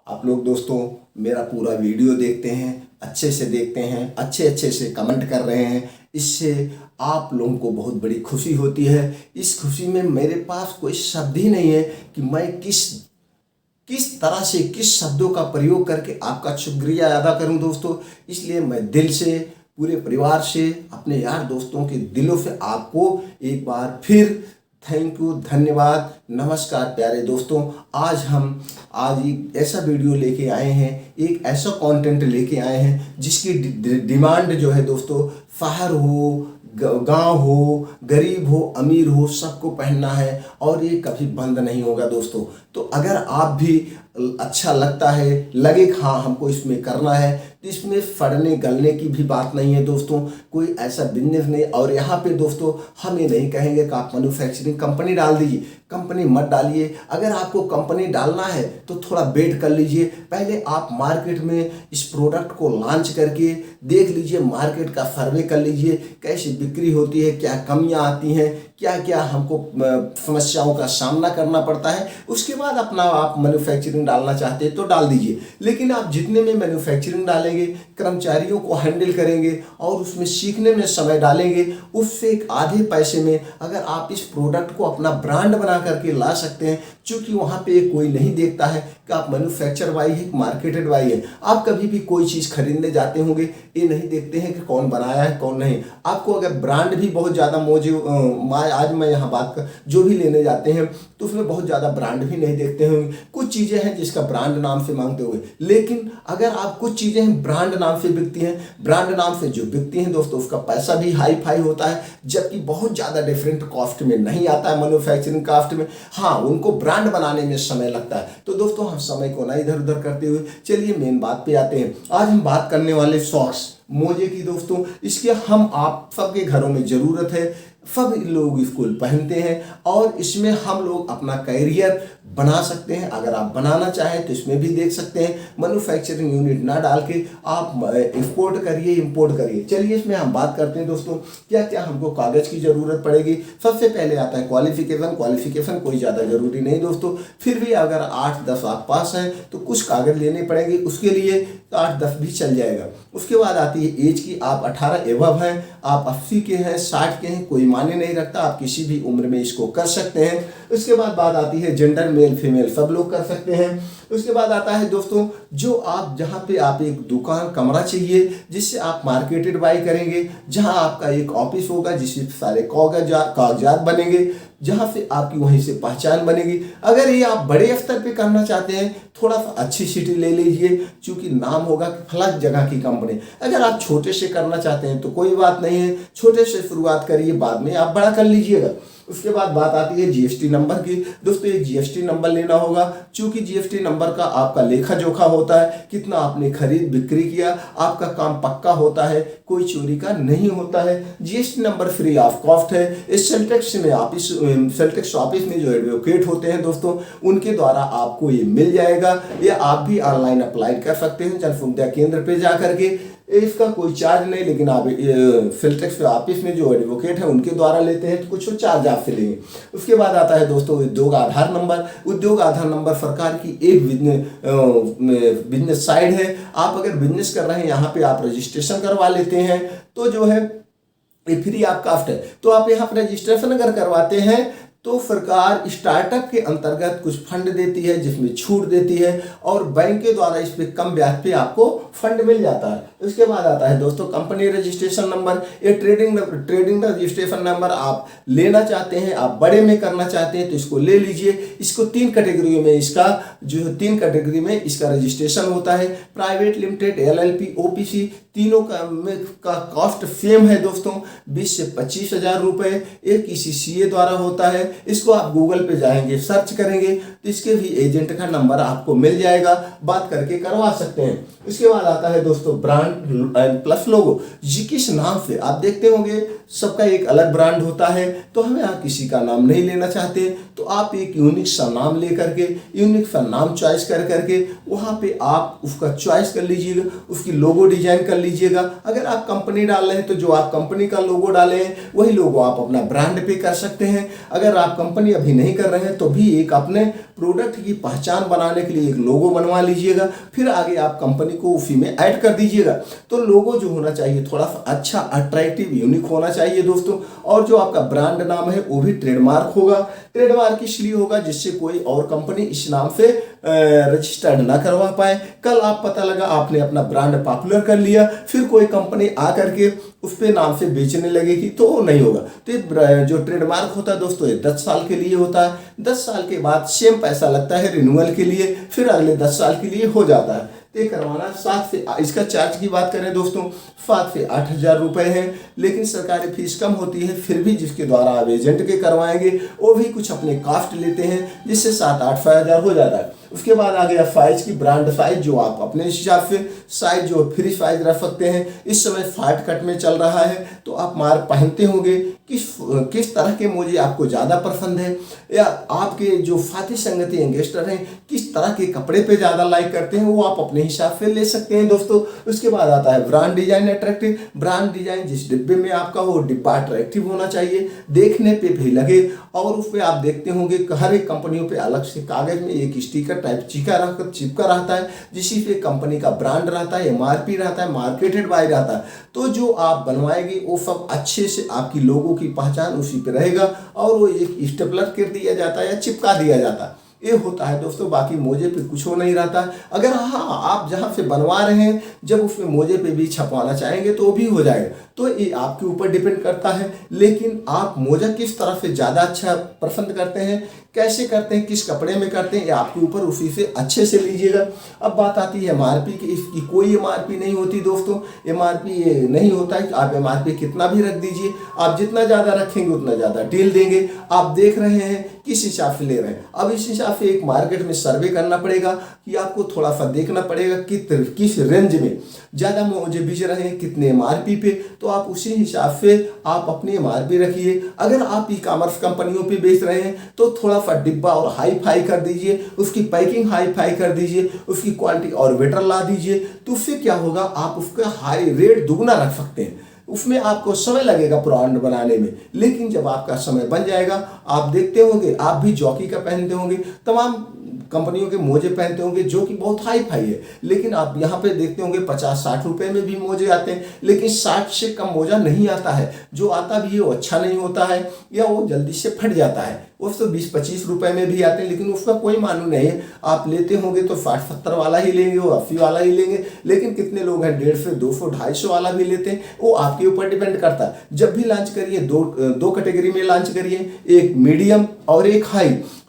आप लोग दोस्तों मेरा पूरा वीडियो देखते हैं, अच्छे से देखते हैं, अच्छे अच्छे से कमेंट कर रहे हैं। इससे आप लोगों को बहुत बड़ी खुशी होती है। इस खुशी में मेरे पास कोई शब्द ही नहीं है कि मैं किस किस तरह से किस शब्दों का प्रयोग करके आपका शुक्रिया अदा करूं दोस्तों। इसलिए मैं दिल से, पूरे परिवार से, अपने यार दोस्तों के दिलों से आपको एक बार फिर थैंक यू, धन्यवाद, नमस्कार प्यारे दोस्तों। आज एक ऐसा वीडियो लेके आए हैं, एक ऐसा कंटेंट लेके आए हैं जिसकी डिमांड जो है दोस्तों, शहर हो, गांव हो, गरीब हो, अमीर हो, सबको पहनना है और ये कभी बंद नहीं होगा दोस्तों। तो अगर आप भी अच्छा लगता है, लगे हाँ हमको इसमें करना है, तो इसमें फड़ने गलने की भी बात नहीं है दोस्तों। कोई ऐसा बिजनेस नहीं। और यहाँ पे दोस्तों हम ये नहीं कहेंगे कि आप मैन्युफैक्चरिंग कंपनी डाल दीजिए, कंपनी मत डालिए। अगर आपको कंपनी डालना है तो थोड़ा वेट कर लीजिए। पहले आप मार्केट में इस प्रोडक्ट को लॉन्च करके देख लीजिए, मार्केट का सर्वे कर लीजिए, कैसी बिक्री होती है, क्या कमियां आती हैं, क्या क्या हमको समस्याओं का सामना करना पड़ता है। उसके बाद अपना आप मैन्युफैक्चरिंग डालना चाहते हैं तो डाल दीजिए। लेकिन आप जितने में मैन्युफैक्चरिंग डालेंगे, कर्मचारियों को हैंडल करेंगे और उसमें सीखने में समय डालेंगे, उससे एक आधे पैसे में अगर आप इस प्रोडक्ट को अपना ब्रांड बना करके ला सकते हैं, क्योंकि वहाँ पे कोई नहीं देखता है कि आप मैन्युफैक्चर वाई है, मार्केटेड वाई है। आप कभी भी कोई चीज़ खरीदने जाते होंगे, ये नहीं देखते हैं कि कौन बनाया है कौन नहीं। आपको अगर ब्रांड भी बहुत ज़्यादा आज मैं यहाँ बात कर जो भी लेने जाते हैं तो उसमें बहुत ज़्यादा ब्रांड भी नहीं देखते होंगे। कुछ चीज़ें हैं जिसका ब्रांड नाम से मांगते होंगे, लेकिन अगर आप कुछ चीज़ें हैं ब्रांड नाम से बिकती हैं, ब्रांड नाम से जो बिकती हैं दोस्तों, उसका पैसा भी हाई फाई होता है, जबकि बहुत ज़्यादा डिफरेंट कॉस्ट में नहीं आता है मैन्युफैक्चरिंग कॉस्ट में। हाँ, उनको ब्रांड बनाने में समय लगता है। तो दोस्तों हम समय को ना इधर उधर करते हुए चलिए मेन बात पे आते हैं। आज हम बात करने वाले सॉक्स मोजे की दोस्तों। इसके हम आप सबके घरों में ज़रूरत है, सब लोग इसको पहनते हैं और इसमें हम लोग अपना कैरियर बना सकते हैं। अगर आप बनाना चाहें तो इसमें भी देख सकते हैं। मैन्युफैक्चरिंग यूनिट ना डाल के आप एक्सपोर्ट करिए, इंपोर्ट करिए। चलिए इसमें हम बात करते हैं दोस्तों, क्या क्या हमको कागज़ की ज़रूरत पड़ेगी। सबसे पहले आता है क्वालिफिकेशन कोई ज़्यादा ज़रूरी नहीं दोस्तों, फिर भी अगर 8-10 आप पास हैं तो कुछ कागज़ लेने पड़ेंगे, उसके लिए 8-10 भी चल जाएगा। उसके बाद आती है एज की, आप 18 एबव हैं, आप 80 के हैं, 60 के हैं, कोई मायने नहीं रखता, आप किसी भी उम्र में इसको कर सकते हैं। उसके बाद बात आती है जेंडर, मेल फीमेल सब लोग कर सकते हैं। उसके बाद आता है दोस्तों, जो आप जहाँ पे आप एक दुकान कमरा चाहिए जिससे आप मार्केटेड बाई करेंगे, जहाँ आपका एक ऑफिस होगा जिससे सारे कागजात बनेंगे, जहाँ से आपकी वहीं से पहचान बनेगी। अगर ये आप बड़े स्तर पे करना चाहते हैं, थोड़ा सा अच्छी सिटी ले लीजिए, क्योंकि नाम होगा कि फलां जगह की कंपनी। अगर आप छोटे से करना चाहते हैं तो कोई बात नहीं है, छोटे से शुरुआत करिए, बाद में आप बड़ा कर लीजिएगा। उसके बाद बात आती है जीएसटी नंबर की। दोस्तों एक जीएसटी नंबर लेना होगा, क्योंकि जीएसटी नंबर का आपका लेखा जोखा होता है, कितना आपने खरीद बिक्री किया, आपका काम पक्का होता है, कोई चोरी का नहीं होता है। GST number free of cost है। इस सेल टैक्स ऑफिस में जो एडवोकेट होते हैं दोस्तों, उनके द्वारा आपको ये मिल जाएगा, या आप भी ऑनलाइन अप्लाई कर सकते हैं जन सुविधा केंद्र पे जा करके। इसका कोई चार्ज नहीं, लेकिन आप सेल टैक्स ऑफिस में जो एडवोकेट है उनके द्वारा लेते हैं तो कुछ चार्ज आपसे लेंगे। उसके बाद आता है दोस्तों उद्योग आधार नंबर। उद्योग आधार नंबर सरकार की एक बिजनेस साइड है। आप अगर बिजनेस कर रहे हैं, यहाँ पे आप रजिस्ट्रेशन करवा लेते हैं तो जो है ये फ्री ऑफ कॉस्ट है। तो आप यहाँ पर रजिस्ट्रेशन अगर करवाते हैं तो सरकार स्टार्टअप के अंतर्गत कुछ फंड देती है, जिसमें छूट देती है, और बैंक के द्वारा इस पे कम ब्याज पे आपको फंड मिल जाता है। उसके बाद आता है दोस्तों कंपनी रजिस्ट्रेशन नंबर। ये ट्रेडिंग रजिस्ट्रेशन नंबर आप लेना चाहते हैं, आप बड़े में करना चाहते हैं तो इसको ले लीजिए। इसको 3 कैटेगरी में इसका रजिस्ट्रेशन होता है। प्राइवेट लिमिटेड, LLP, OPC, तीनों का कॉस्ट सेम है दोस्तों, 20 से 25 हजार रुपये। एक किसी CA द्वारा होता है। इसको आप गूगल पे जाएंगे, सर्च करेंगे तो इसके भी एजेंट का नंबर आपको मिल जाएगा, बात करके करवा सकते हैं। इसके बाद आता है दोस्तों ब्रांड एंड प्लस लोगो। जी किस नाम से आप देखते होंगे, सबका एक अलग ब्रांड होता है, तो हमें आप किसी का नाम नहीं लेना चाहते तो आप एक यूनिक सा नाम ले करके, यूनिक सा नाम चॉइस कर करके वहाँ पे आप उसका चॉइस कर लीजिएगा, उसकी लोगो डिजाइन कर लीजिएगा। अगर आप कंपनी डाल रहे हैं तो जो आप कंपनी का लोगो डाले हैं वही लोगो आप अपना ब्रांड पे कर सकते हैं। अगर आप कंपनी अभी नहीं कर रहे हैं तो भी एक अपने प्रोडक्ट की पहचान बनाने के लिए एक लोगो बनवा लीजिएगा, फिर आगे आप कंपनी को उसी में ऐड कर दीजिएगा। तो लोगो जो होना चाहिए थोड़ा सा अच्छा, अट्रैक्टिव, यूनिक होना चाहिए दोस्तों। और जो आपका ब्रांड नाम है वो भी ट्रेडमार्क होगा। ट्रेडमार्क इसलिए होगा जिससे कोई और कंपनी इस नाम से रजिस्टर्ड ना करवा पाए। कल आप पता लगा आपने अपना ब्रांड पॉपुलर कर लिया, फिर कोई कंपनी आकर के उस पे नाम से बेचने लगेगी तो वो नहीं होगा। तो ये जो ट्रेडमार्क होता है दोस्तों ये 10 साल के लिए होता है। 10 साल के बाद सेम पैसा लगता है रिन्यूअल के लिए, फिर अगले 10 साल के लिए हो जाता है। ये करवाना 7 से, इसका चार्ज की बात करें दोस्तों 7 से 8 हज़ार रुपये है, लेकिन सरकारी फीस कम होती है। फिर भी जिसके द्वारा आप एजेंट के करवाएंगे वो भी कुछ अपने कास्ट लेते हैं, जिससे 7-8 हज़ार हो जाता है। उसके बाद आ गया साइज की, ब्रांड साइज जो आप अपने हिसाब से साइज जो फ्री साइज रख सकते हैं। इस समय फाट कट में चल रहा है तो आप मार पहनते होंगे, किस तरह के मोजे आपको ज़्यादा पसंद है, या आपके जो साथी संगति यंगस्टर हैं किस तरह के कपड़े पे ज़्यादा लाइक करते हैं, वो आप अपने हिसाब से ले सकते हैं दोस्तों। उसके बाद आता है brand design attractive. Brand design जिस डिब्बे में आपका हो डिब्बा अट्रैक्टिव होना चाहिए, देखने पे भी लगे। और उस पर आप देखते होंगे हर एक कंपनियों पे अलग से कागज में एक स्टिकर टाइप चिपका रहता है, जिसी पे कंपनी का ब्रांड रहता है, MRP रहता है, मार्केटेड बाय रहता है। तो जो आप बनवाएंगे वो सब अच्छे से आपकी लोगों की पहचान उसी पे रहेगा और वो एक स्टेपलर कर दिया जाता है या चिपका दिया जाता है। ये होता है दोस्तों, बाकी मोजे पे कुछ हो नहीं रहता। अगर हाँ आप जहाँ से बनवा रहे हैं जब उसमें मोजे पे भी छपवाना चाहेंगे तो वो भी हो जाएगा। तो ये आपके ऊपर डिपेंड करता है, लेकिन आप मोजा किस तरह से ज़्यादा अच्छा पसंद करते हैं, कैसे करते हैं, किस कपड़े में करते हैं, ये आपके ऊपर उसी से अच्छे से लीजिएगा। अब बात आती है MRP की। इसकी कोई MRP नहीं होती दोस्तों। MRP ये नहीं होता है कि आप MRP कितना भी रख दीजिए, आप जितना ज़्यादा रखेंगे उतना ज़्यादा डील देंगे। आप देख रहे हैं किस हिसाब से ले रहे हैं। अब इस हिसाब से एक मार्केट में सर्वे करना पड़ेगा कि आपको थोड़ा सा देखना पड़ेगा किस रेंज में ज़्यादा मोजे बिक रहे हैं, कितने MRP पे, तो आप उसी हिसाब से आप अपनी MRP रखिए। अगर आप ई-कॉमर्स कंपनियों पे बेच रहे हैं तो थोड़ा सा डिब्बा और हाई फाई कर दीजिए, उसकी पैकिंग हाई फाई कर दीजिए, उसकी क्वालिटी और बेटर ला दीजिए। तो उससे क्या होगा, आप उसका हाई रेट दुगना रख सकते हैं। उसमें आपको समय लगेगा ब्रांड बनाने में, लेकिन जब आपका समय बन जाएगा, आप देखते होंगे, आप भी जॉकी का पहनते होंगे, तमाम कंपनियों के मोजे पहनते होंगे जो कि बहुत हाई फाई है, लेकिन आप यहाँ पे देखते होंगे 50-60 रुपए में भी मोजे आते हैं, लेकिन 60 से कम मोजा नहीं आता है। जो आता भी है वो अच्छा नहीं होता है या वो जल्दी से फट जाता है। उसको 20-25 रुपए में भी आते हैं, लेकिन उसका कोई मालूम नहीं है। आप लेते होंगे तो 60-70 वाला ही लेंगे, वो 80 वाला ही लेंगे, लेकिन कितने लोग हैं 150, 200, 250 वाला भी लेते हैं। वो आपके ऊपर डिपेंड करता है। जब भी लॉन्च करिए दो कैटेगरी में लॉन्च करिए, एक मीडियम और एक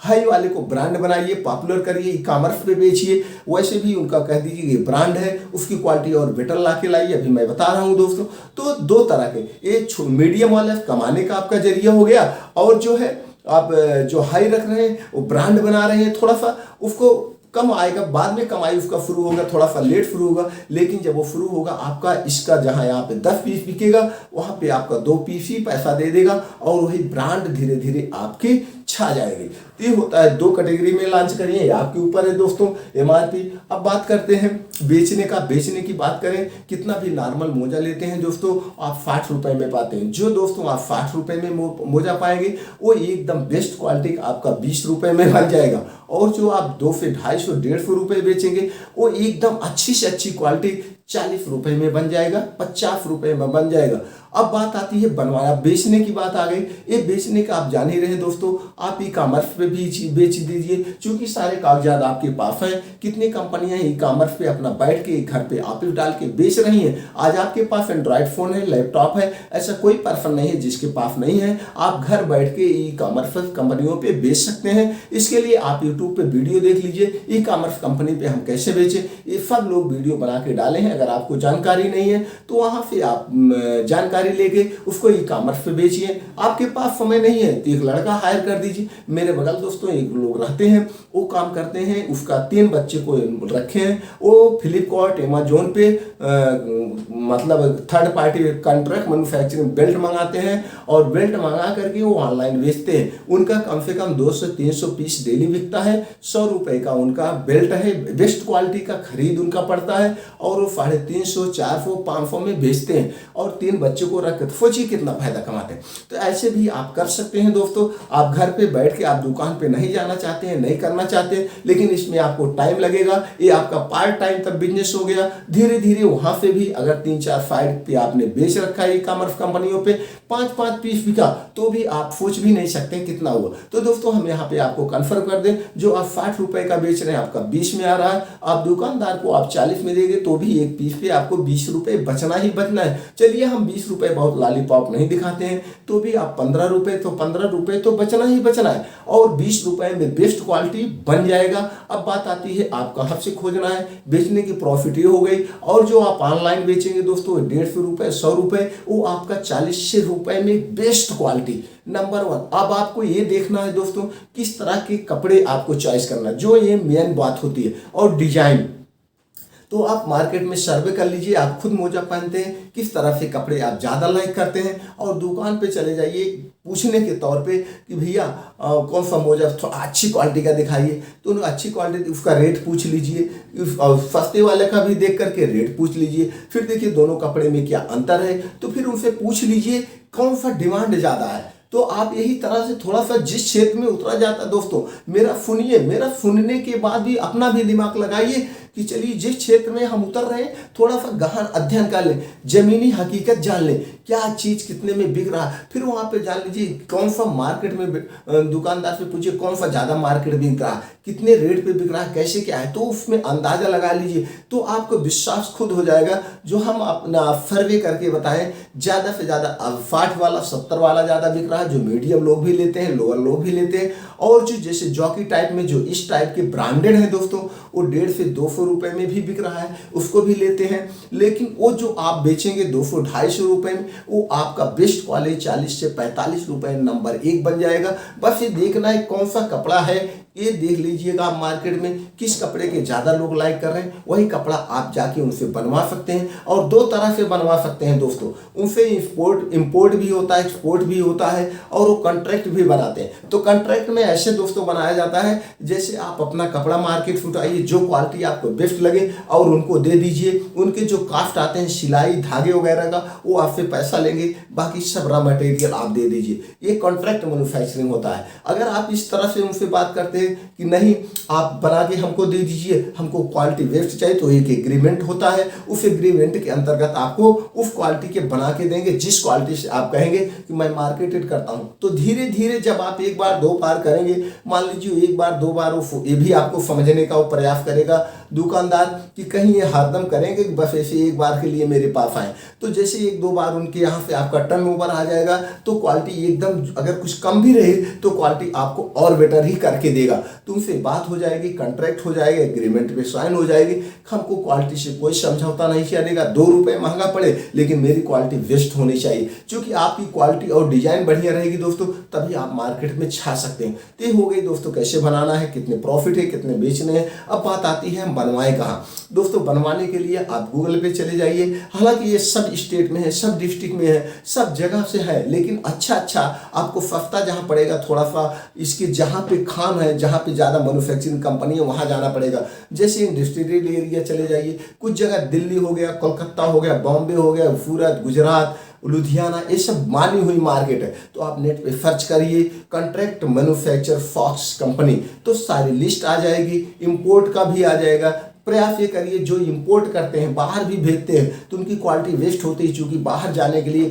हाई वाले को ब्रांड बनाइए, पॉपुलर करिए, ई-कॉमर्स पे बेचिए। वैसे भी उनका कह दीजिए ये ब्रांड है, उसकी क्वालिटी और बेटर ला के लाइए। अभी मैं बता रहा हूँ दोस्तों, तो 2 तरह के, एक मीडियम वाला कमाने का आपका जरिया हो गया, और जो है आप जो हाई रख रहे हैं वो ब्रांड बना रहे हैं, थोड़ा सा उसको कम आएगा, बाद में कमाई उसका शुरू होगा, थोड़ा सा लेट शुरू होगा, लेकिन जब वो शुरू होगा आपका इसका जहाँ यहाँ पे 10 पीस बिकेगा वहाँ पे आपका 2 पीस ही पैसा दे देगा और वही ब्रांड धीरे धीरे आपकी छा जाएगी। तो ये होता है 2 कैटेगरी में लॉन्च करिए, आपके ऊपर है दोस्तों MRP। अब बात करते हैं बेचने की बात करें, कितना भी नॉर्मल मोजा लेते हैं दोस्तों आप 60 रुपए में पाते हैं। जो दोस्तों आप 60 रुपए में मोजा पाएंगे वो एकदम बेस्ट क्वालिटी आपका 20 रुपए में बन जाएगा, और जो आप 2 से 250, 150 रुपए बेचेंगे वो एकदम अच्छी से अच्छी क्वालिटी 40 रुपए में बन जाएगा, 50 रुपए में बन जाएगा। अब बात आती है बनवाया, बेचने की बात आ गई। ये बेचने का आप जान ही रहे हैं दोस्तों, आप ई-कॉमर्स पे भी बेच दीजिए, क्योंकि सारे कागजात आपके पास हैं। कितनी कंपनियां ई-कॉमर्स पे अपना बैठ के घर पे ऑफिस डाल के बेच रही हैं। आज आपके पास एंड्रॉयड फोन है, लैपटॉप है, ऐसा कोई पर्सन नहीं है जिसके पास नहीं है। आप घर बैठ के ई-कॉमर्स कंपनियों पे बेच सकते हैं। इसके लिए आप यूट्यूब पे वीडियो देख लीजिए, ई-कॉमर्स कंपनी पे हम कैसे बेचें, ये सब लोग वीडियो बना के डाले हैं। अगर आपको जानकारी नहीं है तो वहाँ से आप जानकारी लेके उसको ई-कॉमर्स पे बेचिए। आपके पास समय नहीं है तो एक लड़का हायर कर दीजिए। मेरे बगल सिंगल दोस्तों एक लोग रहते हैं, वो काम करते हैं, उसका 3 बच्चे को रखे हैं। वो फ्लिपकार्ट अमेजोन पे मतलब third party contract manufacturing belt मंगाते हैं और बेल्ट मंगा करके वो ऑनलाइन बेचते हैं। उनका कम से कम 200-300 पीस डेली बिकता है। 100 रुपये का उनका बेल्ट है, बेस्ट क्वालिटी का खरीद उनका पड़ता है और वो 350, 400, 500 में बेचते हैं और 3 बच्चों को रख सोचिए कितना फायदा कमाते हैं। तो ऐसे भी आप कर सकते हैं दोस्तों। आप घर पे बैठ के आप दुकान पे नहीं जाना चाहते हैं, नहीं करना चाहते, लेकिन इसमें आपको टाइम लगेगा। ये आपका पार्ट टाइम तब बिजनेस हो गया। धीरे धीरे वहां से भी अगर 3-4 साइट पे आपने बेच रखा है ई कॉमर्स कंपनियों पे 5-5 पीस बिका तो भी आप सोच भी नहीं सकते कितना हुआ। तो दोस्तों हम यहाँ पे आपको कन्फर्म कर दें, जो आप 60 रुपए का बेच रहे हैं आपका 20 में आ रहा है, आप दुकानदार को आप 40 में देंगे तो भी एक पीस पे आपको 20 रुपए बचना ही बचना है। चलिए हम 20 रुपए बहुत लॉलीपॉप नहीं दिखाते हैं, तो भी आप 15 रुपए तो 15 रुपए तो बचना ही बचना है और 20 रुपए में बेस्ट क्वालिटी बन जाएगा। अब बात आती है आप कहाँ से खोजना है, बेचने की प्रॉफिट ये हो गई। और जो आप ऑनलाइन बेचेंगे दोस्तों 150 रुपए 100 रुपए, वो आपका 40 रुपए में बेस्ट क्वालिटी नंबर 1। अब आपको ये देखना है दोस्तों किस तरह के कपड़े आपको चॉइस करना है, जो ये मेन बात होती है, और डिजाइन। तो आप मार्केट में सर्वे कर लीजिए, आप खुद मोजा पहनते हैं, किस तरह से कपड़े आप ज़्यादा लाइक करते हैं, और दुकान पे चले जाइए पूछने के तौर पे कि भैया कौन सा मोजा थोड़ा अच्छी क्वालिटी का दिखाइए। तो अच्छी क्वालिटी उसका रेट पूछ लीजिए, और सस्ते वाले का भी देख करके रेट पूछ लीजिए। फिर देखिए दोनों कपड़े में क्या अंतर है, तो फिर उनसे पूछ लीजिए कौन सा डिमांड ज़्यादा है। तो आप यही तरह से थोड़ा सा जिस क्षेत्र में उतरा जाता है दोस्तों, मेरा सुनिए, मेरा सुनने के बाद भी अपना भी दिमाग लगाइए कि चलिए जिस क्षेत्र में हम उतर रहे हैं थोड़ा सा गहन अध्ययन कर लें, जमीनी हकीकत जान लें, क्या चीज़ कितने में बिक रहा है। फिर वहाँ पे जान लीजिए कौन सा मार्केट में, दुकानदार से पूछिए कौन सा ज़्यादा मार्केट बिक रहा है, कितने रेट पे बिक रहा है, कैसे क्या है, तो उसमें अंदाज़ा लगा लीजिए। तो आपको विश्वास खुद हो जाएगा। जो हम अपना सर्वे करके बताएं, ज़्यादा से ज़्यादा 60 वाला 70 वाला ज़्यादा बिक रहा है, जो मीडियम लोग भी लेते हैं, लोअर लोग भी लेते हैं। और जो जैसे जॉकी टाइप में जो इस टाइप के ब्रांडेड है दोस्तों, वो 150 से 200 रुपए में भी बिक रहा है, उसको भी लेते हैं। लेकिन वो जो आप बेचेंगे 200-250 रुपए में, वो आपका बेस्ट क्वालिटी 40 से 45 रुपए नंबर 1 बन जाएगा। बस ये देखना है कौन सा कपड़ा है, ये देख लीजिएगा आप मार्केट में किस कपड़े के ज़्यादा लोग लाइक कर रहे हैं, वही कपड़ा आप जाके उनसे बनवा सकते हैं। और 2 तरह से बनवा सकते हैं दोस्तों, उनसे इंपोर्ट भी होता है, एक्सपोर्ट भी होता है, और वो कॉन्ट्रैक्ट भी बनाते हैं। तो कॉन्ट्रैक्ट में ऐसे दोस्तों बनाया जाता है जैसे आप अपना कपड़ा मार्केट से उठाइए, जो क्वालिटी आपको बेस्ट लगे और उनको दे दीजिए। उनके जो कास्ट आते हैं सिलाई धागे वगैरह का, वो आपसे पैसा लेंगे, बाकी सब रॉ मटेरियल आप दे दीजिए। ये कॉन्ट्रैक्ट मैन्युफैक्चरिंग होता है। अगर आप इस तरह से उनसे बात करते कि नहीं आप बना के हमको दे दीजिए, हमको क्वालिटी बेस्ट चाहिए, तो एक एग्रीमेंट होता है। उस एग्रीमेंट के अंतर्गत आपको उस क्वालिटी के बना के देंगे जिस क्वालिटी से आप कहेंगे कि मैं मार्केटेड करता हूं। तो धीरे धीरे जब आप 1 बार 2 बार करेंगे, मान लीजिए 1 बार 2 बार, ये भी आपको समझने का वो प्रयास करेगा दुकानदार कि कहीं ये हरदम करेंगे कि बस ऐसे 1 बार के लिए मेरे पास आए। तो जैसे 1-2 बार उनके यहाँ से आपका टर्नओवर आ जाएगा, तो क्वालिटी एकदम अगर कुछ कम भी रहे तो क्वालिटी आपको और बेटर ही करके देगा। तुमसे बात हो जाएगी, कॉन्ट्रैक्ट हो जाएगा, एग्रीमेंट पे साइन हो जाएगी। हमको क्वालिटी से कोई समझौता नहीं चलेगा, 2 रुपए महंगा पड़े लेकिन मेरी क्वालिटी बेस्ट होनी चाहिए। क्योंकि आपकी क्वालिटी और डिजाइन बढ़िया रहेगी दोस्तों, तभी आप मार्केट में छा सकते हैं। तो ये हो गई दोस्तों कैसे बनाना है, कितने प्रॉफिट है, कितने बेचने हैं। अब बात आती है हम बनवाएं कहाँ। दोस्तों बनवाने के लिए आप गूगल पे चले जाइए। हालांकि ये सब स्टेट में है, सब डिस्ट्रिक्ट में है, सब जगह से है, लेकिन अच्छा आपको सस्ता जहाँ पड़ेगा, थोड़ा सा इसके जहाँ पे खान है, जहाँ पे ज़्यादा मैन्युफैक्चरिंग कंपनी है, वहाँ जाना पड़ेगा। जैसे इंडस्ट्रियल एरिया चले जाइए, कुछ जगह दिल्ली हो गया, कोलकाता हो गया, बॉम्बे हो गया, सूरत, गुजरात, लुधियाना, ये सब मानी हुई मार्केट है। तो आप नेट पे सर्च करिए कॉन्ट्रैक्ट मैन्युफैक्चर फॉक्स कंपनी, तो सारी लिस्ट आ जाएगी, इंपोर्ट का भी आ जाएगा। प्रयास ये करिए जो इंपोर्ट करते हैं, बाहर भी भेजते हैं, तो उनकी क्वालिटी वेस्ट होती है। चूँकि बाहर जाने के लिए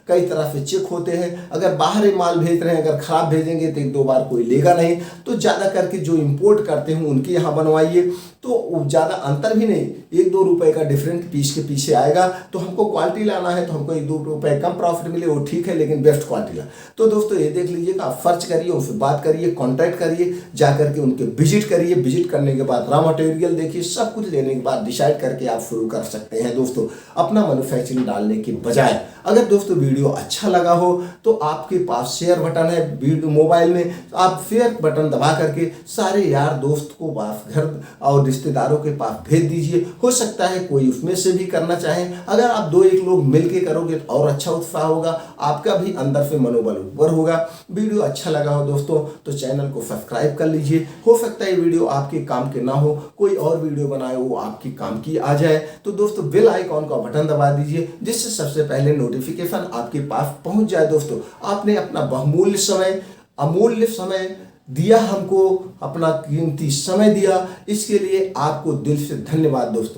कई तरह से चेक होते हैं। अगर बाहर माल भेज रहे हैं, अगर ख़राब भेजेंगे तो 1-2 बार कोई लेगा नहीं। तो ज़्यादा करके जो इंपोर्ट करते हैं उनके यहाँ बनवाइए, तो ज़्यादा अंतर भी नहीं, 1-2 रुपए का डिफरेंट पीस के पीछे आएगा। तो हमको क्वालिटी लाना है तो हमको 1-2 रुपए कम प्रॉफिट मिले, वो ठीक है, लेकिन बेस्ट क्वालिटी ला। तो दोस्तों ये देख लीजिएगा, आप सर्च करिए, उनसे बात करिए, कॉन्टैक्ट करिए, जा करके उनके विजिट करिए। विजिट करने के बाद रॉ मटेरियल देखिए, सब कुछ लेने के बाद डिसाइड करके आप शुरू कर सकते हैं दोस्तों। अपना मैन्युफैक्चरिंग डालने के बजाय अगर दोस्तों वीडियो अच्छा लगा हो तो आपके पास शेयर बटन है वीडियो मोबाइल में, तो आप शेयर बटन दबा करके सारे यार दोस्त को पास, घर और रिश्तेदारों के पास भेज दीजिए। हो सकता है कोई उसमें से भी करना चाहे। अगर आप 2-1 लोग मिलके करोगे तो और अच्छा उत्साह होगा, आपका भी अंदर से मनोबल ऊपर होगा। वीडियो अच्छा लगा हो दोस्तों तो चैनल को सब्सक्राइब कर लीजिए। हो सकता है ये वीडियो आपके काम के ना हो, कोई और वीडियो बनाए वो आपके काम की आ जाए, तो दोस्तों बेल आइकॉन का बटन दबा दीजिए जिससे सबसे पहले नोटिफिकेशन आपके पास पहुंच जाए। दोस्तों आपने अपना बहुमूल्य समय, अमूल्य समय दिया, हमको अपना कीमती समय दिया, इसके लिए आपको दिल से धन्यवाद दोस्तों।